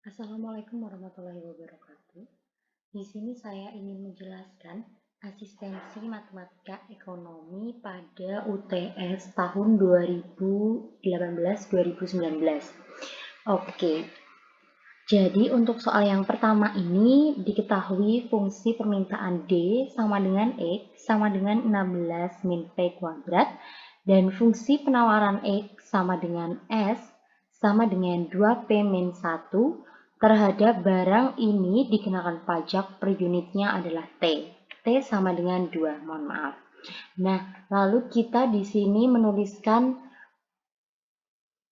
Assalamualaikum warahmatullahi wabarakatuh. Di sini saya ingin menjelaskan asistensi matematika ekonomi pada UTS tahun 2018-2019. Oke, jadi untuk soal yang pertama ini diketahui fungsi permintaan D sama dengan X sama dengan 16 min P kuadrat dan fungsi penawaran X sama dengan S sama dengan 2P min 1 terhadap barang ini dikenakan pajak per unitnya adalah T. T sama dengan 2, mohon maaf. Nah, lalu kita di sini menuliskan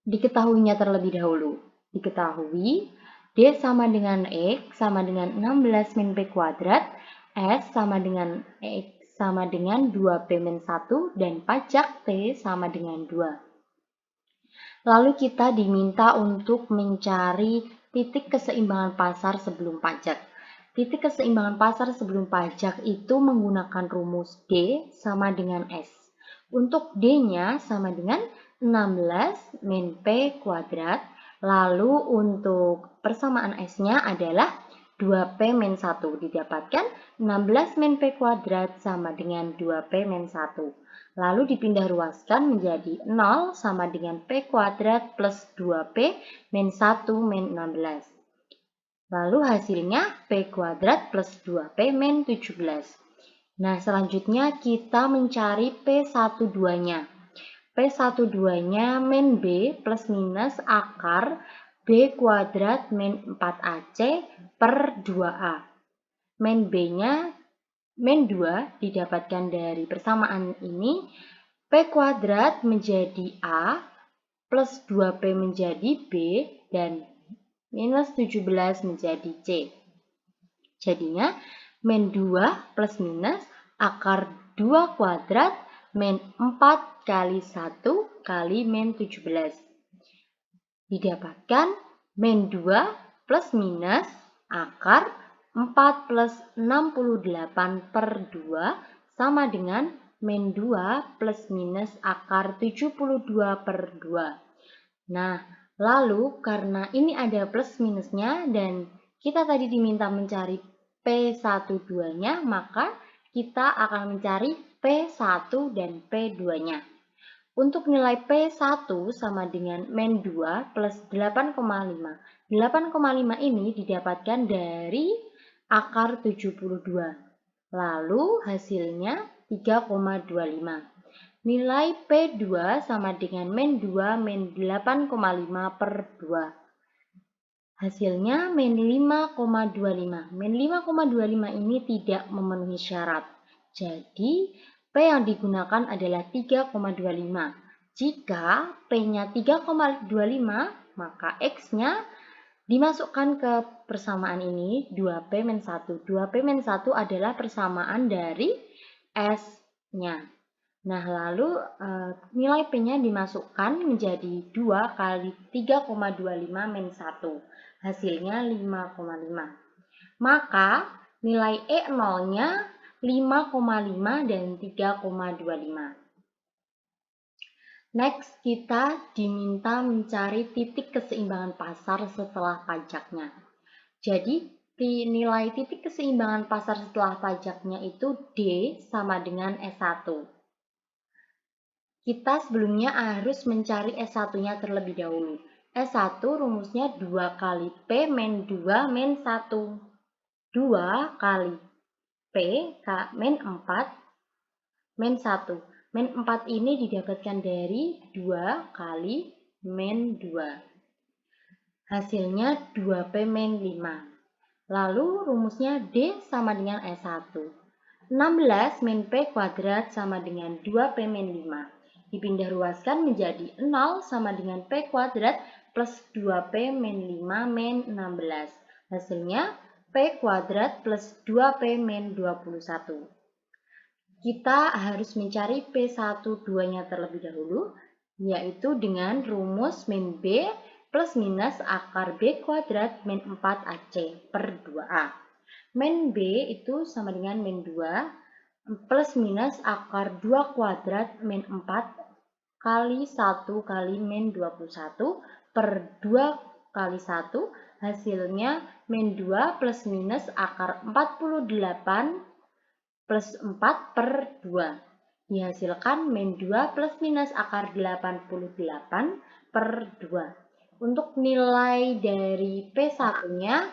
diketahuinya terlebih dahulu. Diketahui D sama dengan X sama dengan 16 min P kuadrat, S sama dengan X sama dengan 2P min 1, dan pajak T sama dengan 2. Lalu kita diminta untuk mencari titik keseimbangan pasar sebelum pajak. Titik keseimbangan pasar sebelum pajak itu menggunakan rumus D sama dengan S. Untuk D-nya sama dengan 16 min P kuadrat. Lalu untuk persamaan S-nya adalah 2P min 1. Didapatkan 16 min P kuadrat sama dengan 2P min 1. Lalu dipindah ruaskan menjadi 0 sama dengan P kuadrat plus 2P min 1 min 16. Lalu hasilnya P kuadrat plus 2P min 17. Nah, selanjutnya kita mencari P12-nya. P12-nya min B plus minus akar B kuadrat min 4AC per 2A. Min B-nya min 2 didapatkan dari persamaan ini. P kuadrat menjadi A plus 2P menjadi B dan minus 17 menjadi C. Jadinya min 2 plus minus akar 2 kuadrat min 4 kali 1 kali min 17. Didapatkan min 2 plus minus akar 4 plus 68 per 2 sama dengan min 2 plus minus akar 72 per 2. Nah, lalu karena ini ada plus minusnya dan kita tadi diminta mencari P12-nya, maka kita akan mencari P1 dan P2-nya. Untuk nilai P1 sama dengan min 2 plus 8,5. 8,5 ini didapatkan dari akar 72. Lalu hasilnya 3,25. Nilai P2 sama dengan min 2 min 8,5 per 2. Hasilnya min 5,25. Min 5,25 ini tidak memenuhi syarat. Jadi, P yang digunakan adalah 3,25. Jika P-nya 3,25, maka X-nya dimasukkan ke persamaan ini 2P min 1. 2P min 1 adalah persamaan dari S-nya. Nah, lalu nilai P-nya dimasukkan menjadi 2 kali 3,25 min 1. Hasilnya 5,5. Maka nilai E0-nya 5,5 dan 3,25. Next, kita diminta mencari titik keseimbangan pasar setelah pajaknya. Jadi, nilai titik keseimbangan pasar setelah pajaknya itu D sama dengan S1. Kita sebelumnya harus mencari S1-nya terlebih dahulu. S1 rumusnya 2 kali P min 2 min 1. 2 kali P min 4 min 1. Min 4 ini didapatkan dari 2 kali min 2. Hasilnya 2P min 5. Lalu rumusnya D sama dengan S1. 16 min P kuadrat sama dengan 2P min 5. Dipindah ruaskan menjadi 0 sama dengan P kuadrat plus 2P min 5 min 16. Hasilnya P kuadrat plus 2P min 21. Kita harus mencari P12-nya terlebih dahulu, yaitu dengan rumus min B plus minus akar B kuadrat min 4AC per 2A. Min B itu sama dengan min 2 plus minus akar 2 kuadrat min 4 kali 1 kali min 21 per 2 kali 1 hasilnya min 2 plus minus akar 48 plus 4 per 2. Dihasilkan min 2 plus minus akar 88 per 2. Untuk nilai dari P1-nya,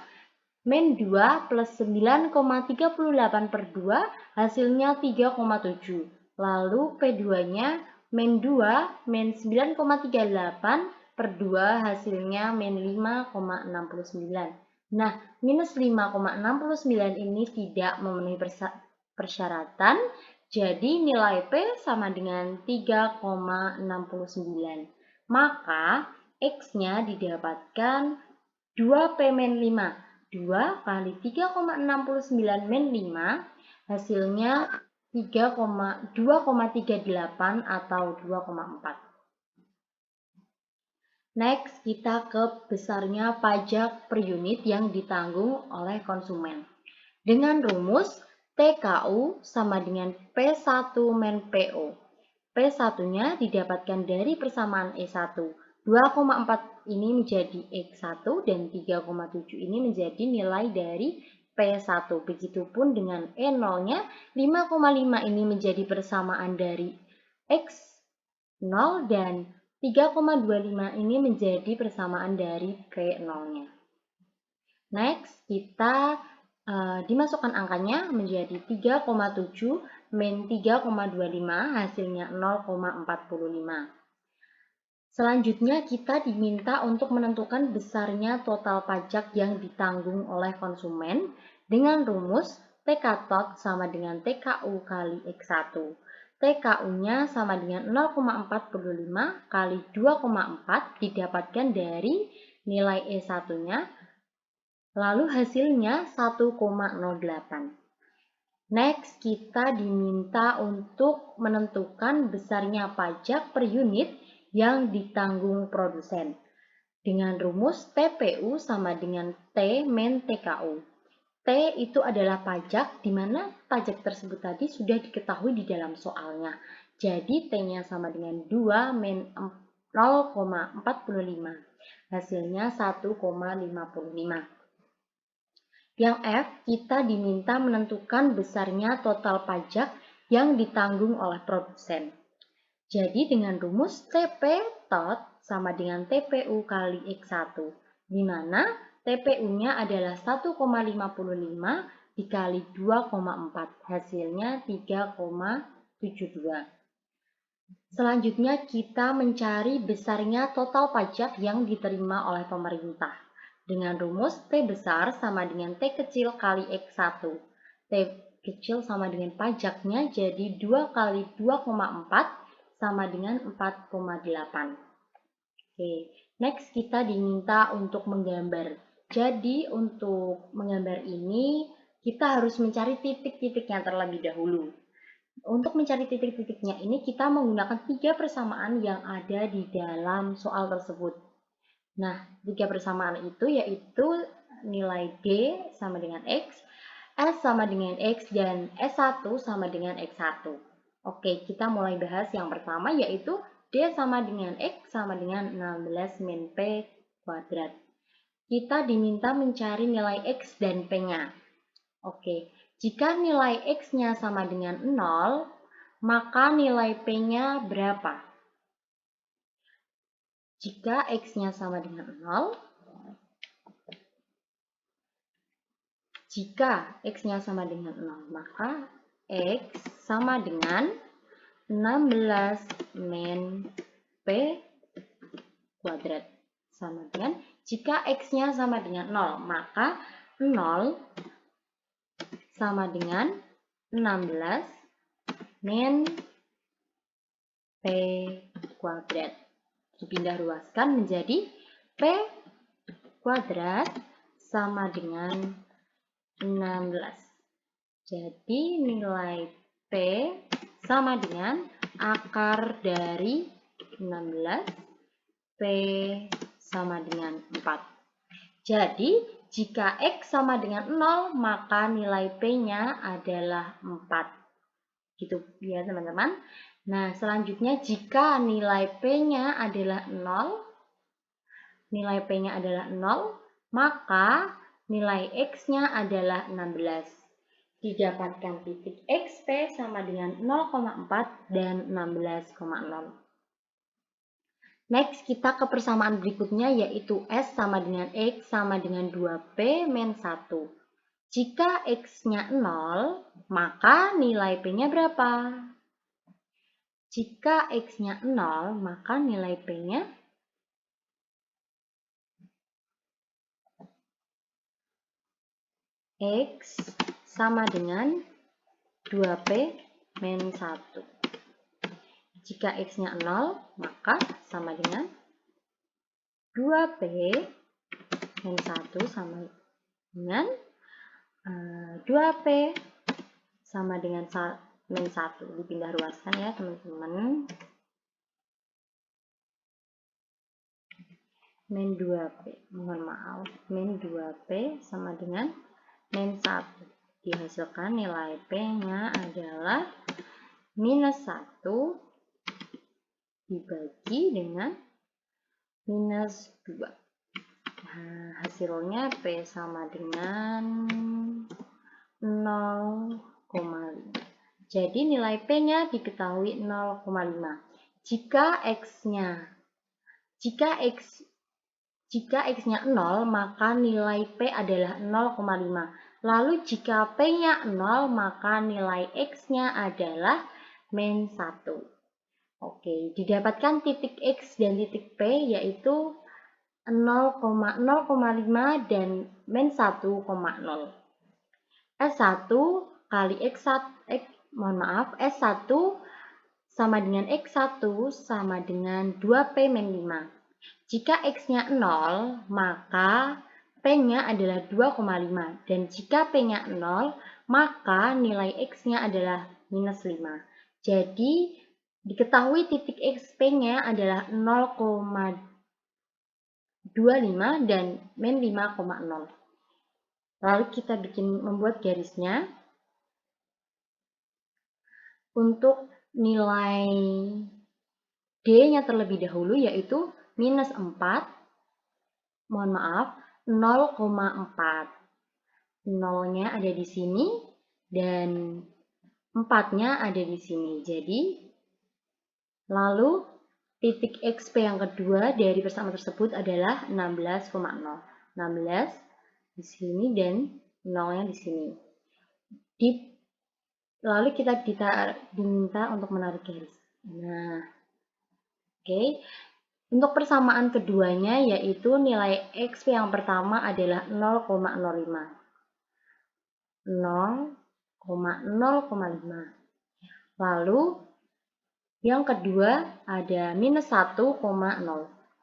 min 2 plus 9,38 per 2 hasilnya 3,7. Lalu P2-nya min 2 min 9,38 per 2 hasilnya min 5,69. Nah, minus 5,69 ini tidak memenuhi persyaratan, jadi nilai P sama dengan 3,69. Maka X-nya didapatkan 2P min 5. 2 kali 3,69 min 5 hasilnya 2,38 atau 2,4. Next, kita ke besarnya pajak per unit yang ditanggung oleh konsumen. Dengan rumus TKU sama dengan P1 min PO. P1-nya didapatkan dari persamaan E1. 2,4 ini menjadi X1 dan 3,7 ini menjadi nilai dari P1. Begitupun dengan E0-nya, 5,5 ini menjadi persamaan dari X0 dan 3,25 ini menjadi persamaan dari P0-nya. Next, kita dimasukkan angkanya menjadi 3,7 min 3,25 hasilnya 0,45. Selanjutnya kita diminta untuk menentukan besarnya total pajak yang ditanggung oleh konsumen dengan rumus TK tot sama dengan TKU kali X1. TKU-nya sama dengan 0,45 kali 2,4 didapatkan dari nilai E1-nya, lalu hasilnya 1,08. Next, kita diminta untuk menentukan besarnya pajak per unit yang ditanggung produsen dengan rumus TPU sama dengan T min TKU. T itu adalah pajak, di mana pajak tersebut tadi sudah diketahui di dalam soalnya. Jadi T-nya sama dengan 2 min 0,45. Hasilnya 1,55. Yang F, kita diminta menentukan besarnya total pajak yang ditanggung oleh produsen. Jadi dengan rumus TP tot sama dengan TPU kali X1, di mana TPU-nya adalah 1,55 dikali 2,4, hasilnya 3,72. Selanjutnya kita mencari besarnya total pajak yang diterima oleh pemerintah. Dengan rumus T besar sama dengan T kecil kali X1. T kecil sama dengan pajaknya, jadi 2 kali 2,4 sama dengan 4,8. Oke, next kita diminta untuk menggambar. Jadi untuk menggambar ini kita harus mencari titik-titiknya terlebih dahulu. Untuk mencari titik-titiknya ini kita menggunakan 3 persamaan yang ada di dalam soal tersebut. Nah, 3 persamaan itu yaitu nilai D sama dengan X, S sama dengan X, dan S1 sama dengan X1. Oke, kita mulai bahas yang pertama yaitu D sama dengan X sama dengan 16 min P kuadrat. Kita diminta mencari nilai X dan P-nya. Oke, jika nilai X-nya sama dengan 0, maka nilai P-nya berapa? Jika X-nya sama dengan 0, jika X-nya sama dengan 0, maka X sama dengan 16 min P kuadrat. Sama dengan, jika X-nya sama dengan 0, maka 0 sama dengan 16 min P kuadrat. Dipindah ruaskan menjadi P kuadrat sama dengan 16. Jadi nilai P sama dengan akar dari 16, P sama dengan 4. Jadi jika X sama dengan 0, maka nilai P-nya adalah 4. Gitu ya teman-teman. Nah, selanjutnya jika nilai P-nya adalah 0, maka nilai X-nya adalah 16. Didapatkan titik XP sama dengan 0,4 dan 16,0. Next, kita ke persamaan berikutnya yaitu S sama dengan X sama dengan 2P min 1. Jika X-nya 0, maka nilai P-nya berapa? Jika X-nya 0, maka nilai P-nya X sama dengan 2P min 1. Jika X-nya 0, maka sama dengan 2P min 1 sama dengan 2P sama dengan min 1. Dipindah ruaskan ya teman-teman. Min 2P, mohon maaf, min 2P sama dengan min 1. Dihasilkan nilai P-nya adalah minus 1 dibagi dengan minus 2. Nah, hasilnya P sama dengan 0,5. Jadi nilai P-nya diketahui 0,5. Jika X-nya 0, maka nilai P adalah 0,5. Lalu jika P-nya 0, maka nilai X-nya adalah min 1. Oke, didapatkan titik X dan titik P yaitu 0,5 dan min 1,0. S1 kali S1 sama dengan X1 sama dengan 2P min 5. Jika X-nya 0, maka P-nya adalah 2,5. Dan jika P-nya 0, maka nilai X-nya adalah minus 5. Jadi, diketahui titik XP-nya adalah 0,25 dan min 5,0. Lalu kita membuat garisnya. Untuk nilai D-nya terlebih dahulu yaitu minus 4, mohon maaf, 0,4. 0-nya ada di sini dan 4-nya ada di sini. Jadi, lalu titik XP yang kedua dari persamaan tersebut adalah 16,0. 16 di sini dan 0-nya di sini. Lalu kita diminta untuk menarik garis. Nah, oke. Untuk persamaan keduanya yaitu nilai XP yang pertama adalah 0,05. 0,05. Lalu yang kedua ada minus 1,0.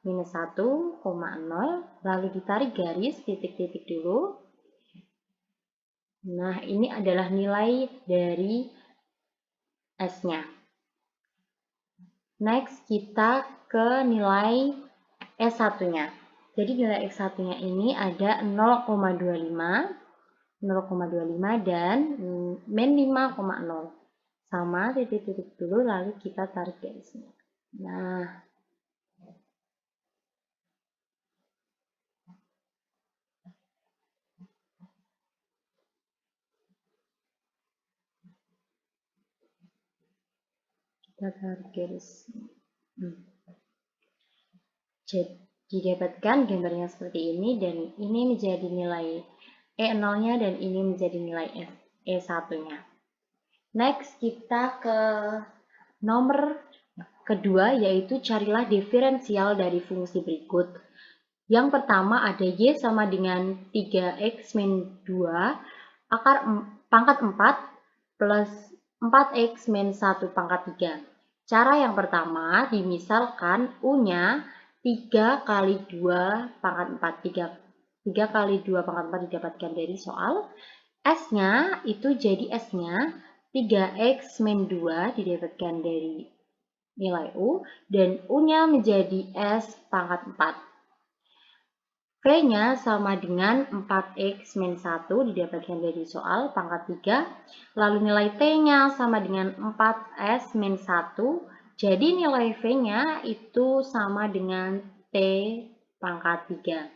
Minus 1,0. Lalu ditarik garis titik-titik dulu. Nah, ini adalah nilai dari S-nya. Next, kita ke nilai S1-nya. Jadi nilai S1-nya ini ada 0,25 dan min 5,0. Sama titik-titik dulu, lalu kita tarik garisnya. Nah, kita tarik garis. Jadi didapatkan gambarnya seperti ini dan ini menjadi nilai E0-nya dan ini menjadi nilai E1-nya. Next, kita ke nomor kedua yaitu carilah diferensial dari fungsi berikut. Yang pertama ada Y sama dengan 3X min 2 pangkat 4 plus 4X min 1 pangkat 3. Cara yang pertama, dimisalkan U-nya 3 kali 2 pangkat 4. 3 kali 2 pangkat 4 didapatkan dari soal. S-nya itu jadi S-nya 3X min 2 didapatkan dari nilai U. Dan U-nya menjadi S pangkat 4. V-nya sama dengan 4X min 1 didapatkan dari soal pangkat 3. Lalu nilai T-nya sama dengan 4S min 1. Jadi nilai V-nya itu sama dengan T pangkat 3.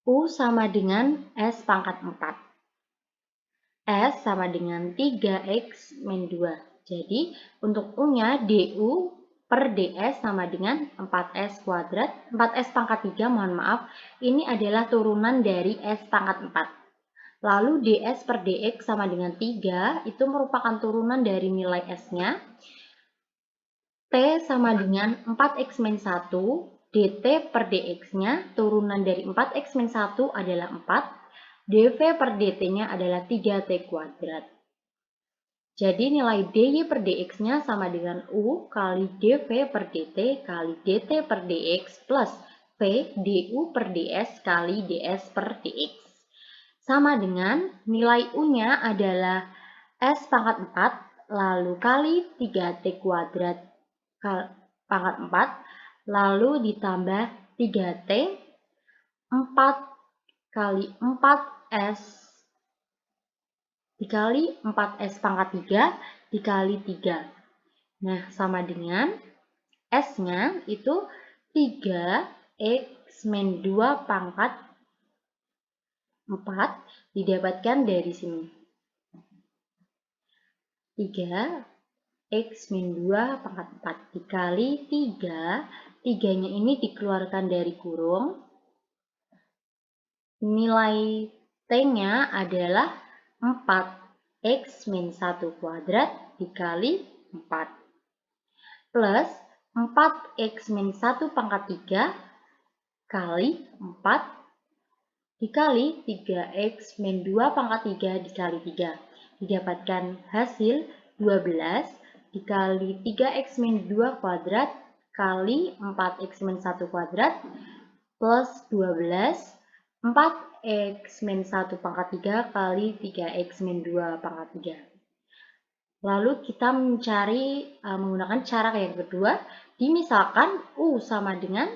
U sama dengan S pangkat 4. S sama dengan 3X min 2. Jadi, untuk U-nya DU per DS sama dengan 4S kuadrat. 4S pangkat 3, mohon maaf. Ini adalah turunan dari S pangkat 4. Lalu DS per DX sama dengan 3, itu merupakan turunan dari nilai S-nya. T sama dengan 4X min 1, dt per dx-nya turunan dari 4X min 1 adalah 4, dv per dt-nya adalah 3t kuadrat. Jadi nilai dy per dx-nya sama dengan u kali dv per dt kali dt per dx plus v du per ds kali ds per dx. Sama dengan nilai u-nya adalah s pangkat 4 lalu kali 3t kuadrat pangkat 4, lalu ditambah 3T, 4 kali 4S dikali 4S pangkat 3 dikali 3. Nah, sama dengan S-nya itu 3X min 2 pangkat 4 didapatkan dari sini. 3 X min 2 pangkat 4 dikali 3, 3-nya ini dikeluarkan dari kurung, nilai T-nya adalah 4X min 1 kuadrat dikali 4, plus 4X min 1 pangkat 3 kali 4 dikali 3X min 2 pangkat 3 dikali 3. Didapatkan hasil 12 dikali 3x min 2 kuadrat kali 4x min 1 kuadrat plus 12, 4x min 1 pangkat 3 kali 3x min 2 pangkat 3. Lalu kita mencari menggunakan cara yang kedua, dimisalkan U sama dengan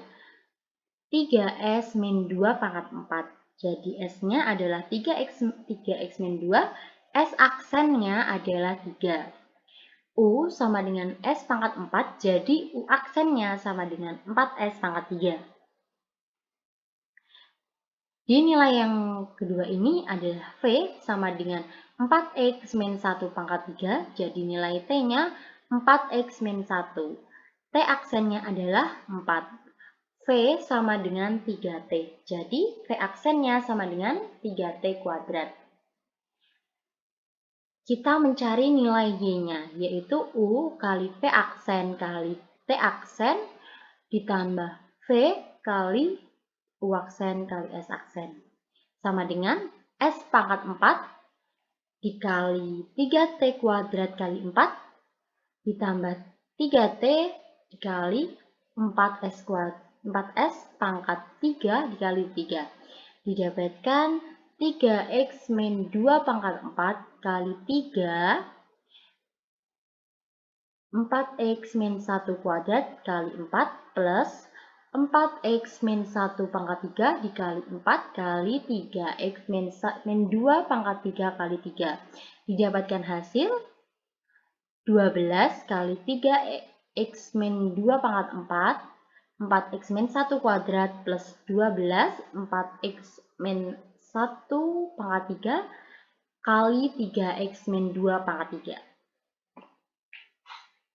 3S min 2 pangkat 4. Jadi S-nya adalah 3x min 2, S aksennya adalah 3. U sama dengan S pangkat 4, jadi U aksennya sama dengan 4S pangkat 3. Di nilai yang kedua ini adalah V sama dengan 4X min 1 pangkat 3, jadi nilai T-nya 4X min 1. T aksennya adalah 4. V sama dengan 3T, jadi V aksennya sama dengan 3T kuadrat. Kita mencari nilai Y-nya, yaitu U kali V aksen kali T aksen ditambah V kali U aksen kali S aksen. Sama dengan S pangkat 4 dikali 3T kuadrat kali 4 ditambah 3T dikali 4S kuadrat. 4S pangkat 3 dikali 3. Didapatkan 3X min 2 pangkat 4 kali 3, 4X min 1 kuadrat kali 4 plus 4X min 1 pangkat 3 dikali 4 kali 3X min 2 pangkat 3 kali 3. Didapatkan hasil 12 kali 3X min 2 pangkat 4, 4X min 1 kuadrat plus 12, 4X min 1 pangkat 3 kali 3X min 2 pangkat 3.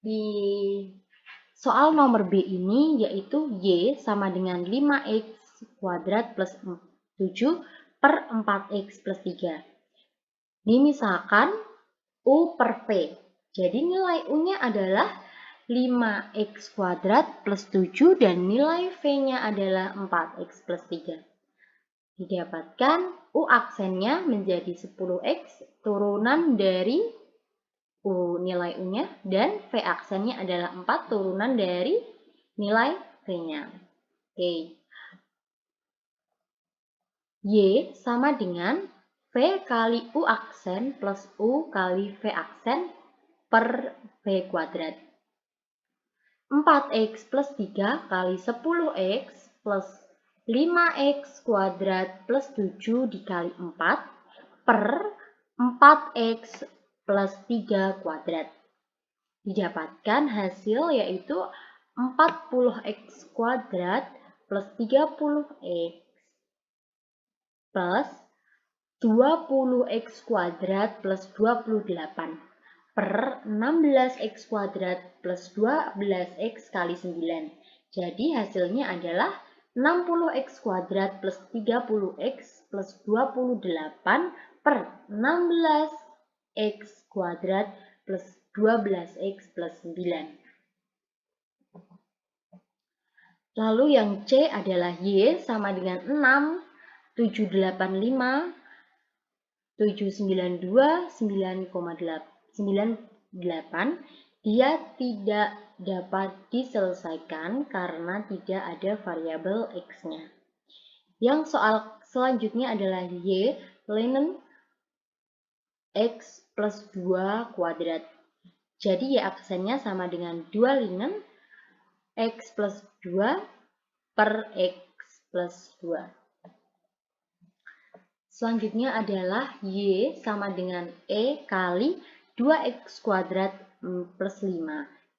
Di soal nomor B ini yaitu Y sama dengan 5X kuadrat plus 7 per 4X plus 3. Dimisalkan U per V. Jadi nilai U-nya adalah 5X kuadrat plus 7 dan nilai V-nya adalah 4X plus 3. Didapatkan U aksennya menjadi 10X turunan dari nilai U-nya dan V aksennya adalah 4 turunan dari nilai V-nya. Oke. Y sama dengan V kali U aksen plus U kali V aksen per V kuadrat. 4X plus 3 kali 10X plus 5X kuadrat plus 7 dikali 4 per 4X plus 3 kuadrat. Didapatkan hasil yaitu 40X kuadrat plus 30X plus 20x kuadrat plus 28 per 16x kuadrat plus 12x kali 9. Jadi hasilnya adalah 60x kuadrat plus 30x plus 28 per 16x kuadrat plus 12x plus 9. Lalu yang C adalah Y sama dengan 6, 785, 792, 9,98. Dia tidak dapat diselesaikan karena tidak ada variabel X-nya. Yang soal selanjutnya adalah Y linen X plus 2 kuadrat. Jadi Y aksennya sama dengan 2 linen X plus 2 per X plus 2. Selanjutnya adalah Y sama dengan E kali 2X kuadrat plus 5.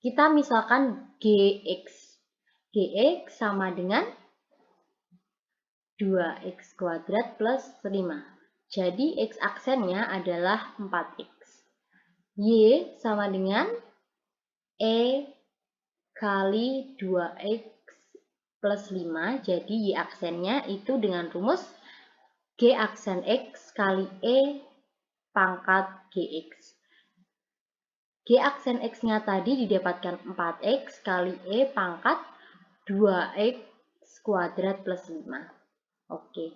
Kita misalkan GX. GX sama dengan 2X kuadrat plus 5. Jadi X aksennya adalah 4X. Y sama dengan E kali 2X plus 5. Jadi Y aksennya itu dengan rumus G aksen X kali E pangkat GX. G aksen X-nya tadi didapatkan 4X kali E pangkat 2X kuadrat plus 5. Oke.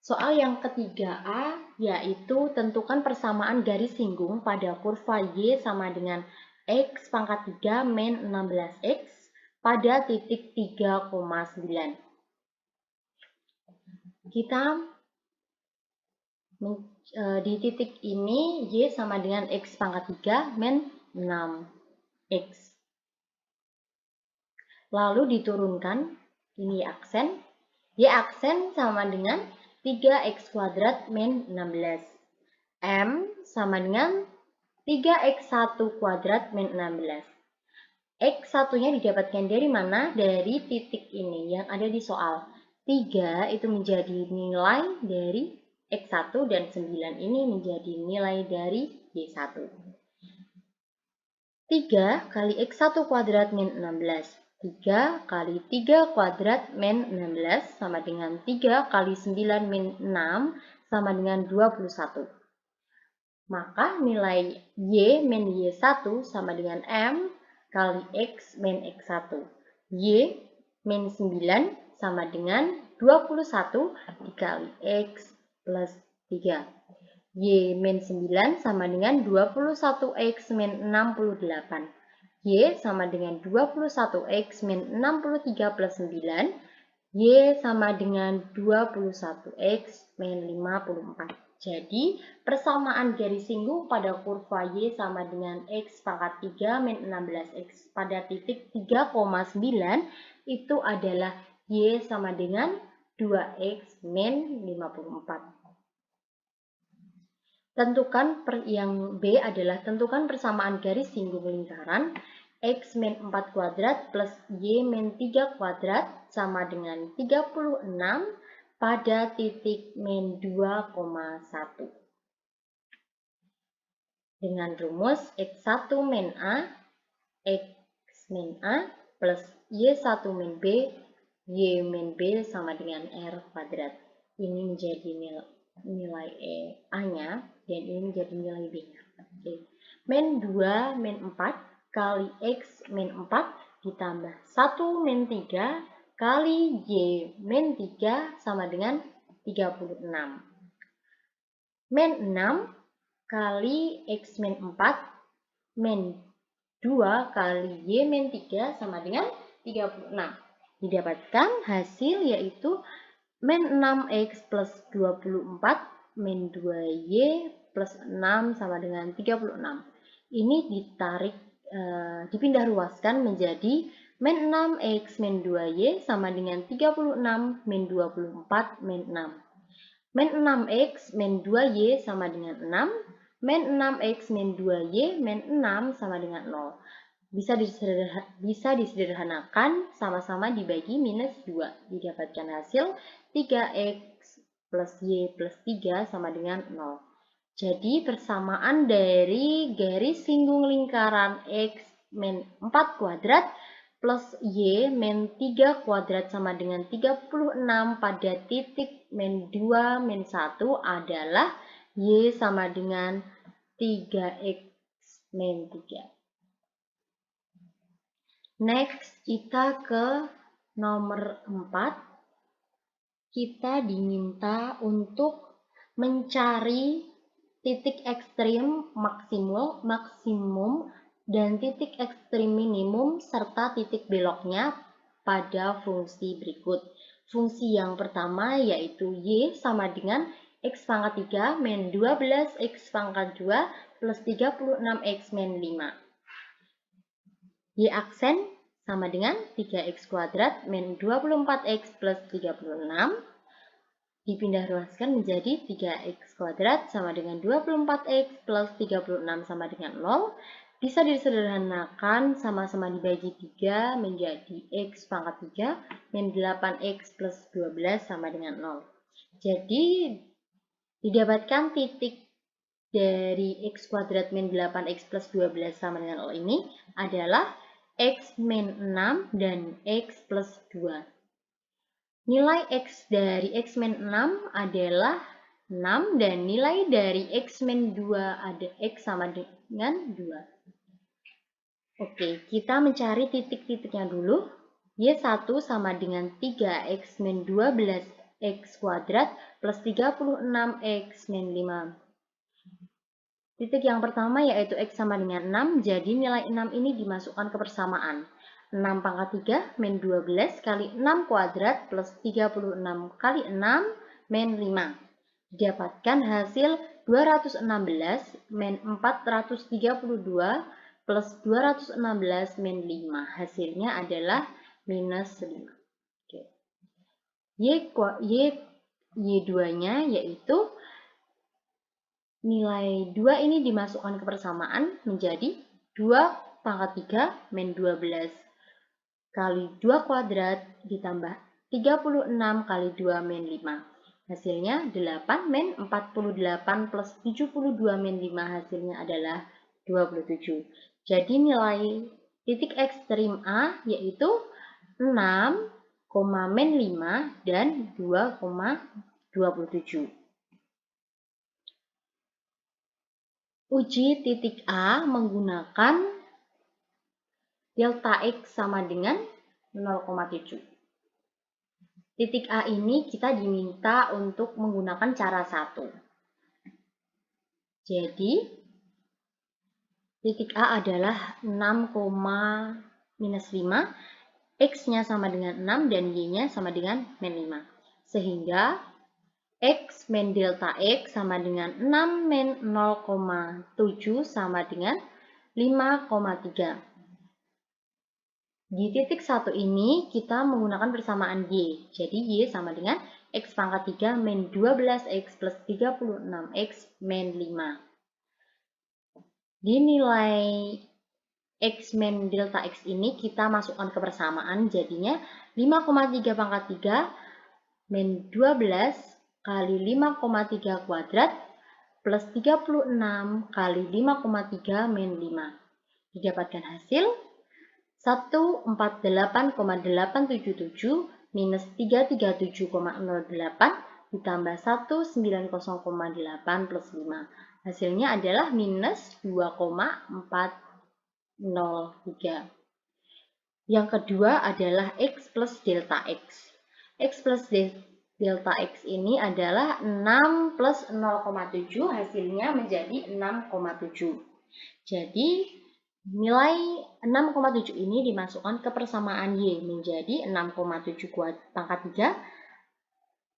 Soal yang ketiga A, yaitu tentukan persamaan garis singgung pada kurva Y sama dengan X pangkat 3 min 16X pada titik 3,9. Kita di titik ini Y sama dengan X pangkat 3 min 6X. Lalu diturunkan, ini aksen. Y aksen sama dengan 3X kuadrat min 16. M sama dengan 3X1 kuadrat min 16. X1-nya didapatkan dari mana? Dari titik ini yang ada di soal. 3 itu menjadi nilai dari X1 dan 9 ini menjadi nilai dari Y1. 3 kali X1 kuadrat min 16. 3 kali 3 kuadrat min 16 sama dengan 3 kali 9 min 6 sama dengan 21. Maka nilai Y min Y1 sama dengan M kali X min X1. Y min 9 sama dengan 21 dikali X plus 3. Y min 9 sama dengan 21X min 68. Y sama dengan 21X min 63 plus 9. Y sama dengan 21X min 54. Jadi, persamaan garis singgung pada kurva Y sama dengan X pangkat 3 min 16X pada titik 3,9 itu adalah Y sama dengan 2X min 54. Tentukan yang B adalah tentukan persamaan garis singgung lingkaran X min 4 kuadrat plus Y min 3 kuadrat sama dengan 36 pada titik min 2,1. Dengan rumus X1 min A, X min A plus Y1 min B, Y min B sama dengan R kuadrat. Ini menjadi nilai A-nya dan ini menjadi nilai B-nya. Oke. Min 2 min 4 kali X min 4 ditambah 1 min 3 kali Y min 3 sama dengan 36. Min 6 kali X min 4 min 2 kali Y min 3 sama dengan 36. Didapatkan hasil yaitu min 6X plus 24 min 2Y plus 6 sama dengan 36. Ini dipindah ruaskan menjadi min 6X min 2Y sama dengan 36 min 24 min 6. Min 6X min 2Y sama dengan 6. Min 6X min 2Y min 6 sama dengan 0. bisa disederhanakan, sama-sama dibagi minus 2. Didapatkan hasil 3x plus y plus 3 sama dengan 0. Jadi persamaan dari garis singgung lingkaran x min 4 kuadrat plus y min 3 kuadrat sama dengan 36 pada titik min 2 min 1 adalah y sama dengan 3x min 3. Next, kita ke nomor 4. Kita diminta untuk mencari titik ekstrim maksimum dan titik ekstrim minimum serta titik beloknya pada fungsi berikut. Fungsi yang pertama yaitu y sama dengan x pangkat 3 min 12 x pangkat 2 plus 36x min 5. Y aksen sama dengan 3x kuadrat min 24x plus 36. Dipindah ruaskan menjadi 3x kuadrat sama dengan 24x plus 36 sama dengan 0. Bisa disederhanakan, sama-sama dibagi 3 menjadi x pangkat 3 min 8x plus 12 sama dengan 0. Jadi didapatkan titik dari x kuadrat min 8x plus 12 sama dengan 0 ini adalah x min 6 dan x plus 2. Nilai x dari x min 6 adalah 6 dan nilai dari x min 2 ada x sama dengan 2. Oke, kita mencari titik-titiknya dulu. Y1 sama dengan 3x min 12x kuadrat plus 36x min 5. Titik yang pertama yaitu x sama dengan 6, jadi nilai 6 ini dimasukkan ke persamaan. 6 pangkat 3 min 12 kali 6 kuadrat plus 36 kali 6 min 5. Didapatkan hasil 216 min 432 plus 216 min 5. Hasilnya adalah minus 5. Oke. Y2-nya yaitu nilai 2 ini dimasukkan ke persamaan menjadi 2 pangkat 3 min 12 kali 2 kuadrat ditambah 36 kali 2 min 5. Hasilnya 8 min 48 plus 72 min 5 hasilnya adalah 27. Jadi nilai titik ekstrim A yaitu 6, min 5 dan 2,27. Uji titik A menggunakan delta X sama dengan 0,7. Titik A ini kita diminta untuk menggunakan cara 1. Jadi, titik A adalah 6, minus 5, X-nya sama dengan 6 dan Y-nya sama dengan min 5. Sehingga X min delta X sama dengan 6 min 0,7 sama dengan 5,3. Di titik 1 ini kita menggunakan persamaan Y. Jadi Y sama dengan X pangkat 3 min 12X plus 36X min 5. Di nilai X min delta X ini kita masukkan ke persamaan, jadinya 5,3 pangkat 3 min 12 kali 5,3 kuadrat plus 36 kali 5,3 min 5. Didapatkan hasil 148,877 minus 337,08 ditambah 190,8 plus 5. Hasilnya adalah minus 2,403. Yang kedua adalah X plus delta X. X plus delta X ini adalah 6 plus 0,7, hasilnya menjadi 6,7. Jadi, nilai 6,7 ini dimasukkan ke persamaan Y menjadi 6,7 pangkat 3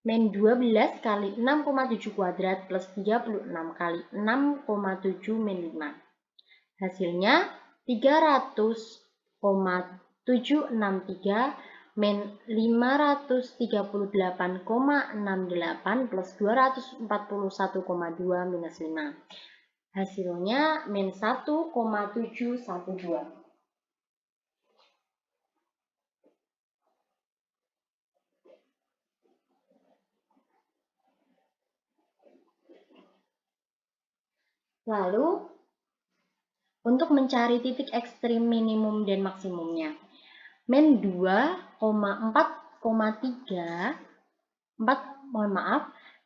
min 12 kali 6,7 kuadrat plus 36 kali 6,7 min 5. Hasilnya 300,763 min 538,68 plus 241,2 minus 5. Hasilnya min 1,712. Lalu, untuk mencari titik ekstrim minimum dan maksimumnya. Min 2,4,3,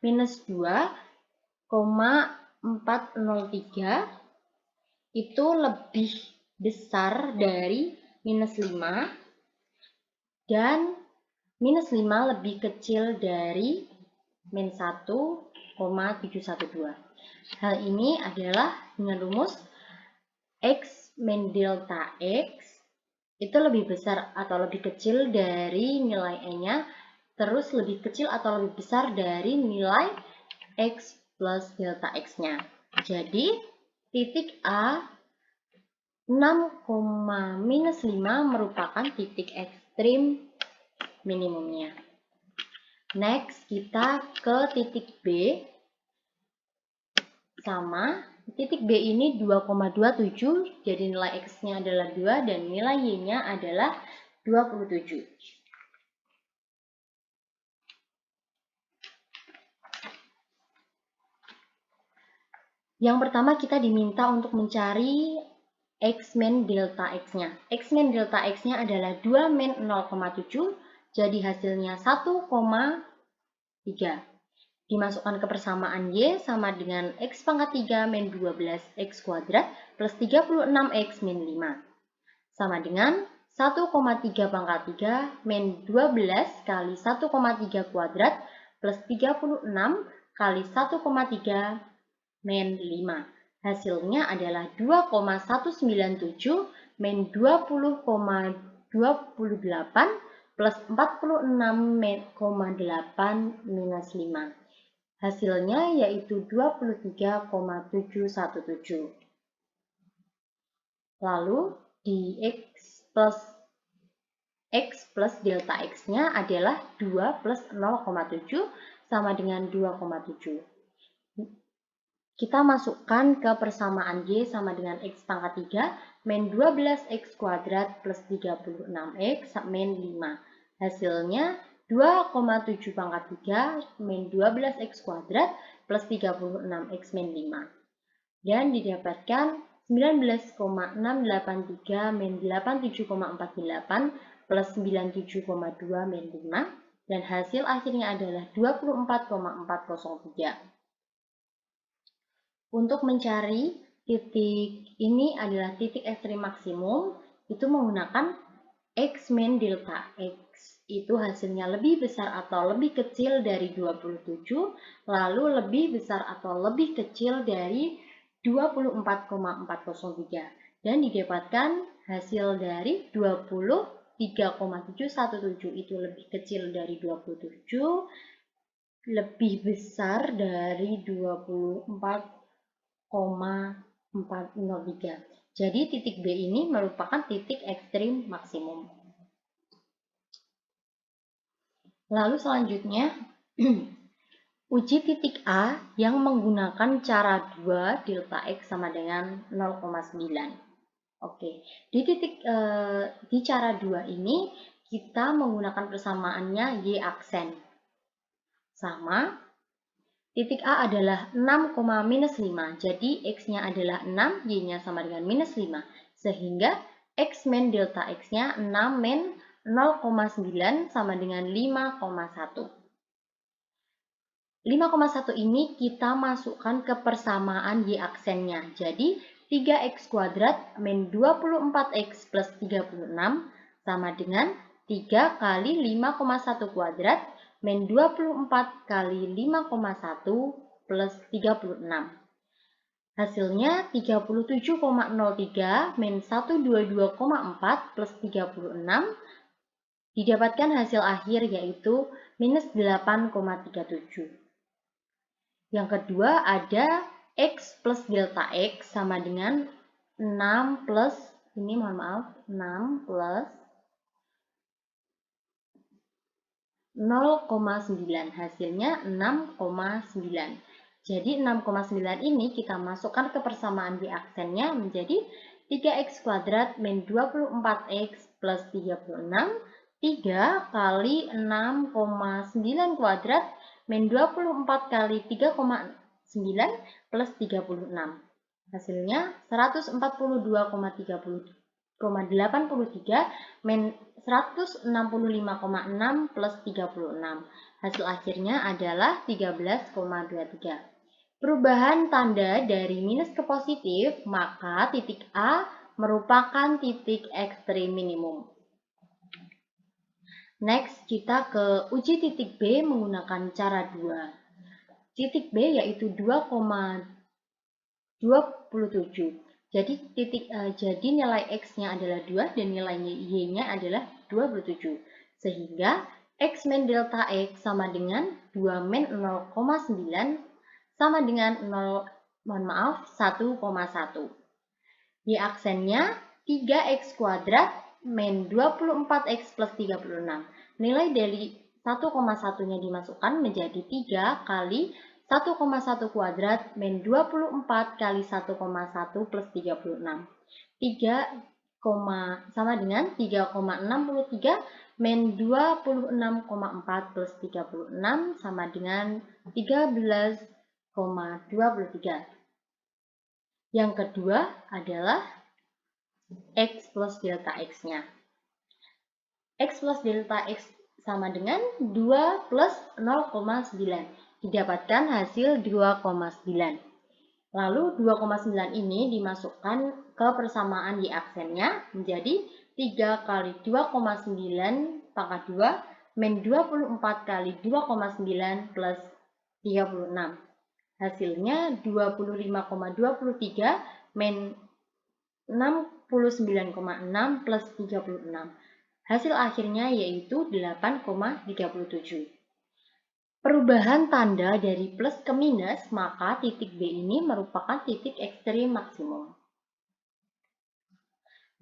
minus 2,403 itu lebih besar dari minus 5 dan minus 5 lebih kecil dari min 1,712. Hal ini adalah dengan rumus X min delta X itu lebih besar atau lebih kecil dari nilai E-nya, terus lebih kecil atau lebih besar dari nilai X plus delta X-nya. Jadi, titik A 6,-5 merupakan titik ekstrim minimumnya. Next, kita ke titik B. Sama, titik B ini 2,27, jadi nilai X-nya adalah 2 dan nilai Y-nya adalah 27. Yang pertama kita diminta untuk mencari X min delta X-nya. X min delta X-nya adalah 2 min 0,7, jadi hasilnya 1,3. Dimasukkan ke persamaan Y sama dengan X pangkat 3 min 12X kuadrat plus 36X min 5. Sama dengan 1,3 pangkat 3 min 12 kali 1,3 kuadrat plus 36 kali 1,3 min 5. Hasilnya adalah 2,197 min 20,28 plus 46,8 minus 5. Hasilnya yaitu 23,717. Lalu di X plus delta X-nya adalah 2 plus 0,7 sama dengan 2,7. Kita masukkan ke persamaan Y sama dengan X pangkat 3 min 12X kuadrat plus 36X min 5. Hasilnya 2,7 pangkat 3 min 12X kuadrat plus 36X min 5. Dan didapatkan 19,683 min 87,48 plus 97,2 min 5. Dan hasil akhirnya adalah 24,403. Untuk mencari titik ini adalah titik ekstrim maksimum, itu menggunakan X min delta X. Itu hasilnya lebih besar atau lebih kecil dari 27, lalu lebih besar atau lebih kecil dari 24,403. Dan didapatkan hasil dari 23,717 itu lebih kecil dari 27, lebih besar dari 24,403. Jadi titik B ini merupakan titik ekstrim maksimum. Lalu selanjutnya, uji titik A yang menggunakan cara 2 delta X sama dengan 0,9. Oke, di cara 2 ini kita menggunakan persamaannya Y aksen. Sama, titik A adalah 6,-5, jadi X-nya adalah 6, Y-nya sama dengan minus 5. Sehingga X min delta X-nya 6 min 0,9 sama dengan 5,1. 5,1 ini kita masukkan ke persamaan Y aksennya. Jadi 3X kuadrat min 24X plus 36 sama dengan 3 kali 5,1 kuadrat min 24 kali 5,1 plus 36. Hasilnya 37,03 min 122,4 plus 36. Didapatkan hasil akhir yaitu minus 8,37. Yang kedua ada X plus delta X sama dengan 6 plus, 6 plus 0,9, hasilnya 6,9. Jadi 6,9 ini kita masukkan ke persamaan di aksennya menjadi 3X kuadrat min 24X plus 36, 3 kali 6,9 kuadrat min 24 kali 3,9 plus 36. Hasilnya 142,83 min 165,6 plus 36. Hasil akhirnya adalah 13,23. Perubahan tanda dari minus ke positif, maka titik A merupakan titik ekstrim minimum. Next, kita ke uji titik B menggunakan cara 2. Titik B yaitu 2,27. Jadi nilai X-nya adalah 2 dan nilai Y-nya adalah 27. Sehingga X min delta X sama dengan 2 min 0,9 sama dengan 1,1. Y aksennya 3X kuadrat min 24X plus 36. Nilai dari 1,1-nya dimasukkan menjadi 3 kali 1,1 kuadrat min 24 kali 1,1 plus 36. 3, sama dengan 3,63 min 26,4 plus 36 sama dengan 13,23. Yang kedua adalah X plus delta X-nya. X plus delta X sama dengan 2 plus 0,9. Didapatkan hasil 2,9. Lalu 2,9 ini dimasukkan ke persamaan Y aksennya menjadi 3 kali 2,9 pangkat 2 min 24 kali 2,9 plus 36. Hasilnya 25,23 min 69,6 plus 36. Hasil akhirnya yaitu 8,37. Perubahan tanda dari plus ke minus, maka titik B ini merupakan titik ekstrim maksimum.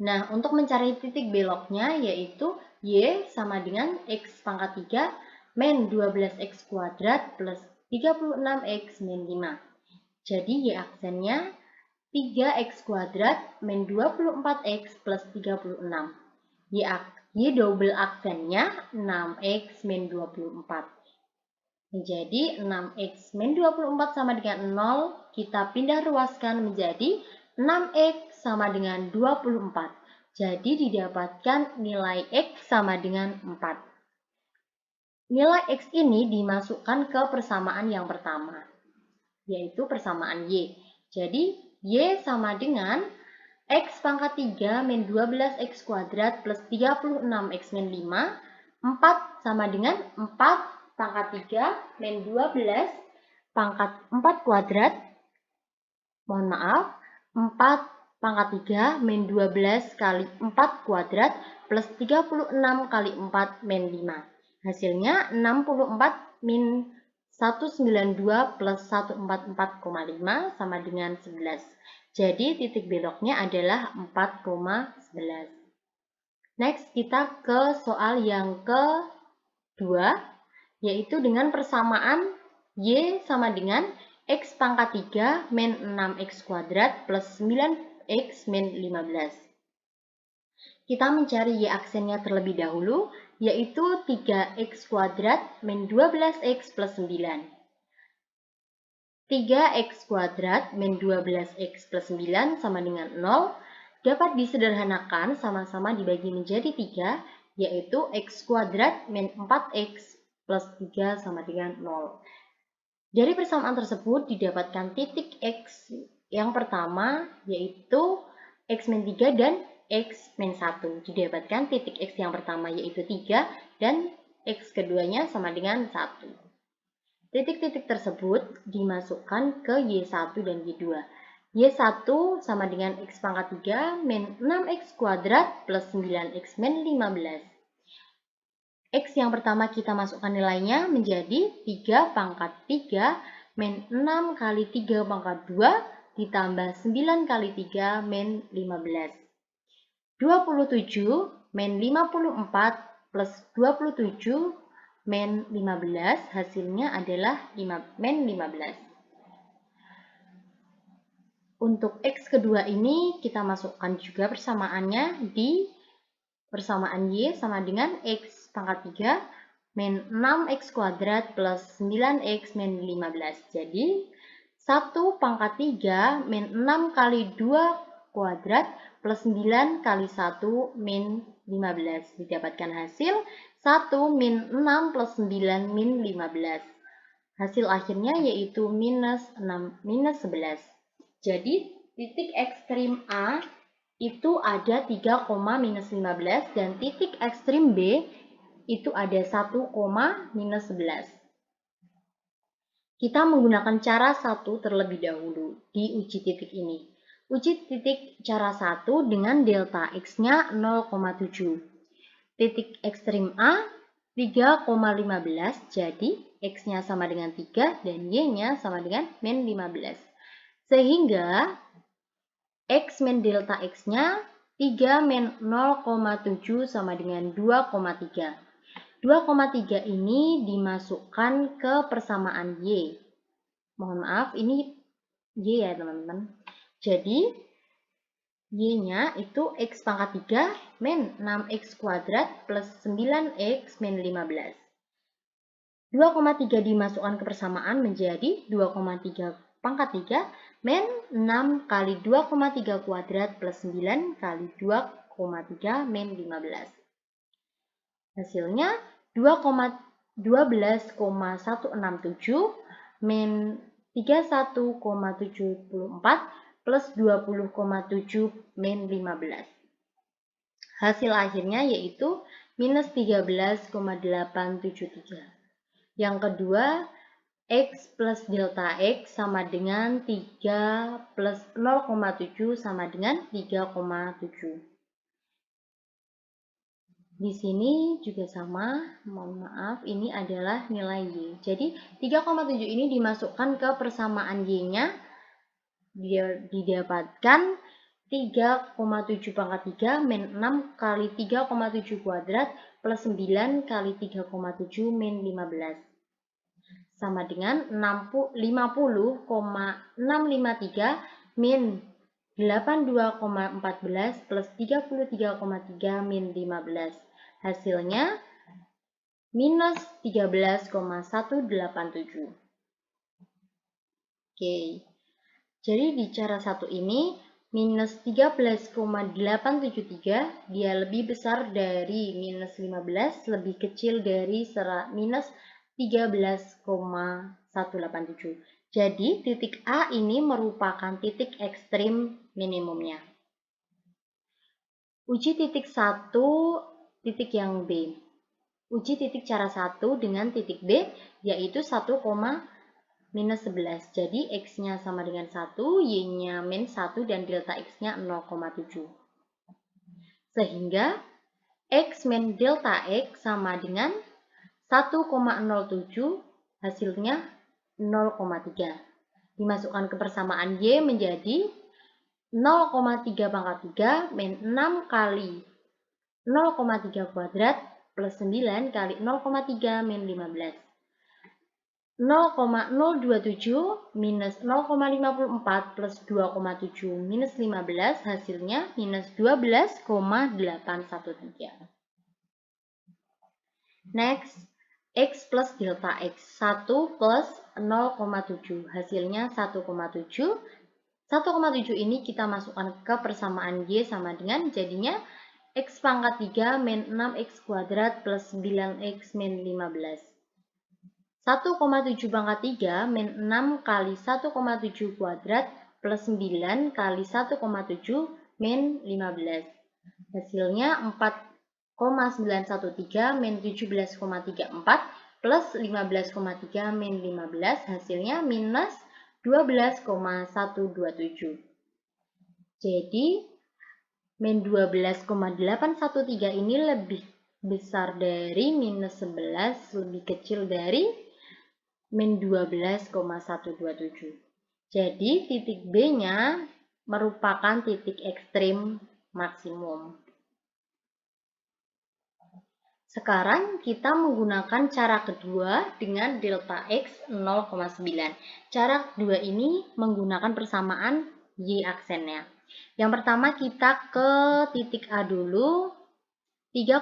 Nah, untuk mencari titik beloknya yaitu Y sama dengan X pangkat 3 min 12X kuadrat plus 36X min 5. Jadi Y aksennya 3X kuadrat min 24X plus 36. Y double aksennya 6X min 24. Jadi 6X min 24 sama dengan 0, kita pindah ruaskan menjadi 6X sama dengan 24. Jadi didapatkan nilai X sama dengan 4. Nilai X ini dimasukkan ke persamaan yang pertama, yaitu persamaan Y. Jadi Y sama dengan X pangkat 3 min 12X kuadrat plus 36X min 5. 4 sama dengan 4 pangkat 3 min 12 pangkat 4 kuadrat. Mohon maaf, 4 pangkat 3 min 12 kali 4 kuadrat plus 36 kali 4 min 5. Hasilnya 64 min 192 plus 144,5 sama dengan 11. Jadi titik beloknya adalah 4,11. Next, kita ke soal yang kedua, yaitu dengan persamaan Y sama dengan X pangkat 3 min 6X kuadrat plus 9X min 15. Kita mencari Y aksennya terlebih dahulu, yaitu 3X kuadrat min 12X plus 9. 3X kuadrat min 12X plus 9 sama dengan 0, dapat disederhanakan sama-sama dibagi menjadi 3, yaitu X kuadrat min 4X plus 3 sama dengan 0. Dari persamaan tersebut didapatkan titik X yang pertama, yaitu X min 3 dan X min 1. Didapatkan titik X yang pertama yaitu 3 dan X keduanya sama dengan 1. Titik-titik tersebut dimasukkan ke Y1 dan Y2. Y1 sama dengan X pangkat 3 min 6X kuadrat plus 9X min 15. X yang pertama kita masukkan nilainya menjadi 3 pangkat 3 min 6 kali 3 pangkat 2 ditambah 9 kali 3 min 15. 27 min 54 plus 27 min 15, hasilnya adalah min 15. Untuk X kedua ini kita masukkan juga persamaannya di persamaan Y sama dengan X pangkat 3 min 6X kuadrat plus 9X min 15. Jadi 1 pangkat 3 min 6 kali 2 kuadrat plus 9 kali 1 min 15. Didapatkan hasil 1 min 6 plus 9 min 15. Hasil akhirnya yaitu minus 6 minus 11. Jadi titik ekstrim A itu ada 3, minus 15 dan titik ekstrim B itu ada 1, minus 11. Kita menggunakan cara 1 terlebih dahulu di uji titik ini. Uji titik cara 1 dengan delta X-nya 0,7. Titik ekstrim A 3,15, jadi X-nya sama dengan 3 dan Y-nya sama dengan min 15. Sehingga X min delta X-nya 3 min 0,7 sama dengan 2,3. 2,3 ini dimasukkan ke persamaan Y. Mohon maaf, ini Y ya teman-teman. Jadi, Y-nya itu X pangkat 3 min 6X kuadrat plus 9X min 15. 2,3 dimasukkan ke persamaan menjadi 2,3 pangkat 3 min 6 kali 2,3 kuadrat plus 9 kali 2,3 min 15. Hasilnya 12,167 min 31,74 plus 20,7 min 15. Hasil akhirnya yaitu minus 13,873. Yang kedua, X plus delta X sama dengan 3 plus 0,7 sama dengan 3,7. Di sini juga sama, mohon maaf, ini adalah nilai Y. Jadi 3,7 ini dimasukkan ke persamaan Y-nya, didapatkan 3,7 pangkat 3 min 6 kali 3,7 kuadrat plus 9 kali 3,7 min 15. Sama dengan 50,653 min 82,14 plus 33,3 min 15. Hasilnya minus 13,187. Oke, jadi di cara 1 ini minus 13,873 dia lebih besar dari minus 15, lebih kecil dari minus 13,187. Jadi titik A ini merupakan titik ekstrim minimumnya. Uji titik 1 titik yang B. Uji titik cara 1 dengan titik B yaitu 1, minus 11. Jadi X-nya sama dengan 1, Y-nya min 1 dan delta X-nya 0,7. Sehingga X min delta X sama dengan 1,07, hasilnya 0,3. Dimasukkan ke persamaan Y menjadi 0,3 pangkat 3 min 6 kali 0,3 kuadrat plus 9 kali 0,3 min 15. 0,027 minus 0,54 plus 2,7 minus 15 hasilnya minus 12,813. Next, X plus delta X 1 plus 0,7 hasilnya 1,7. 1,7 ini kita masukkan ke persamaan Y sama dengan jadinya X pangkat 3 min 6X kuadrat plus 9X min 15. 1,7 pangkat 3 min 6 kali 1,7 kuadrat plus 9 kali 1,7 min 15. Hasilnya 4,913 min 17,34 plus 15,3 min 15. Hasilnya minus 12,127. Jadi min 12,813 ini lebih besar dari minus 11, lebih kecil dari min 12,127. Jadi titik B-nya merupakan titik ekstrim maksimum. Sekarang kita menggunakan cara kedua dengan delta X 0,9. Cara kedua ini menggunakan persamaan Y aksennya. Yang pertama kita ke titik A dulu, 3,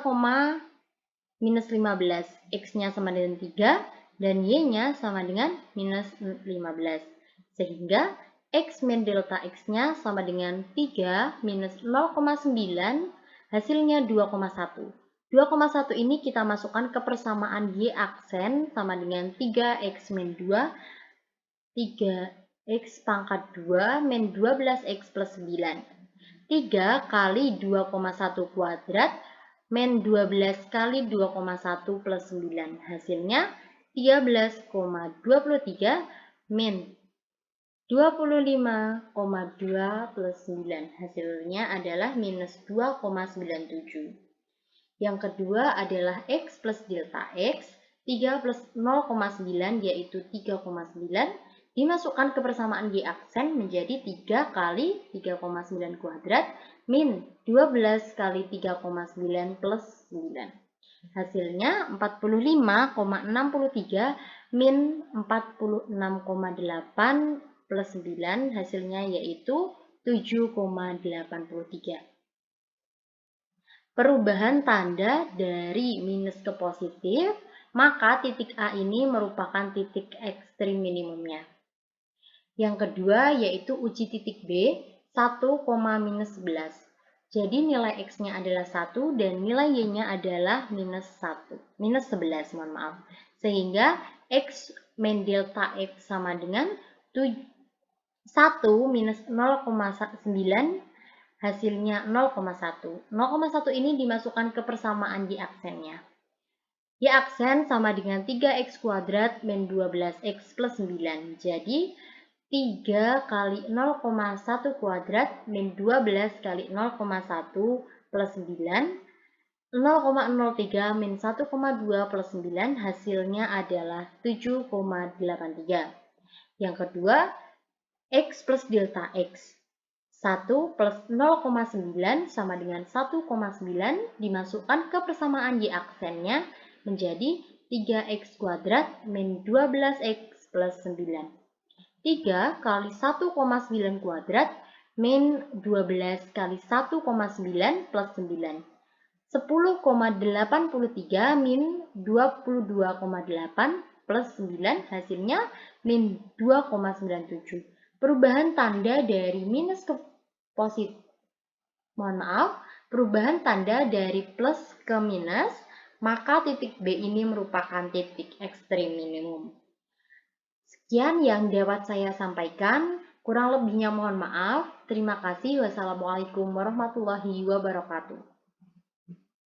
minus 15. X-nya sama dengan 3 dan Y-nya sama dengan minus 15. Sehingga X min delta X-nya sama dengan 3 minus 0,9, hasilnya 2,1. 2,1 ini kita masukkan ke persamaan Y aksen sama dengan 3X min 2, 3X pangkat 2 min 12X plus 9. 3 kali 2,1 kuadrat min 12 kali 2,1 plus 9. Hasilnya 13,23 min 25,2 plus 9. Hasilnya adalah minus 2,97. Yang kedua adalah X plus delta X. 3 plus 0,9 yaitu 3,9. Dimasukkan ke persamaan Y aksen menjadi 3 kali 3,9 kuadrat min 12 kali 3,9 plus 9. Hasilnya 45,63 min 46,8 plus 9. Hasilnya yaitu 7,83. Perubahan tanda dari minus ke positif, maka titik A ini merupakan titik ekstrim minimumnya. Yang kedua yaitu uji titik B, 1, minus 11. Jadi nilai X-nya adalah 1 dan nilai Y-nya adalah minus 11, mohon maaf. Sehingga X min delta X sama dengan 1 minus 0,9, hasilnya 0,1. 0,1 ini dimasukkan ke persamaan Y aksennya. Y aksen sama dengan 3X kuadrat min 12X plus 9. Jadi 3 kali 0,1 kuadrat min 12 kali 0,1 plus 9, 0,03 min 1,2 plus 9, hasilnya adalah 7,83. Yang kedua, X plus delta X. 1 plus 0,9 sama dengan 1,9 dimasukkan ke persamaan Y aksennya menjadi 3X kuadrat min 12X plus 9. 3 kali 1,9 kuadrat min 12 kali 1,9 plus 9. 10,83 min 22,8 plus 9, hasilnya min 2,97. Perubahan tanda dari minus ke positif. Perubahan tanda dari plus ke minus, maka titik B ini merupakan titik ekstrim minimum. Sekian yang dapat saya sampaikan, kurang lebihnya mohon maaf. Terima kasih. Wassalamualaikum warahmatullahi wabarakatuh.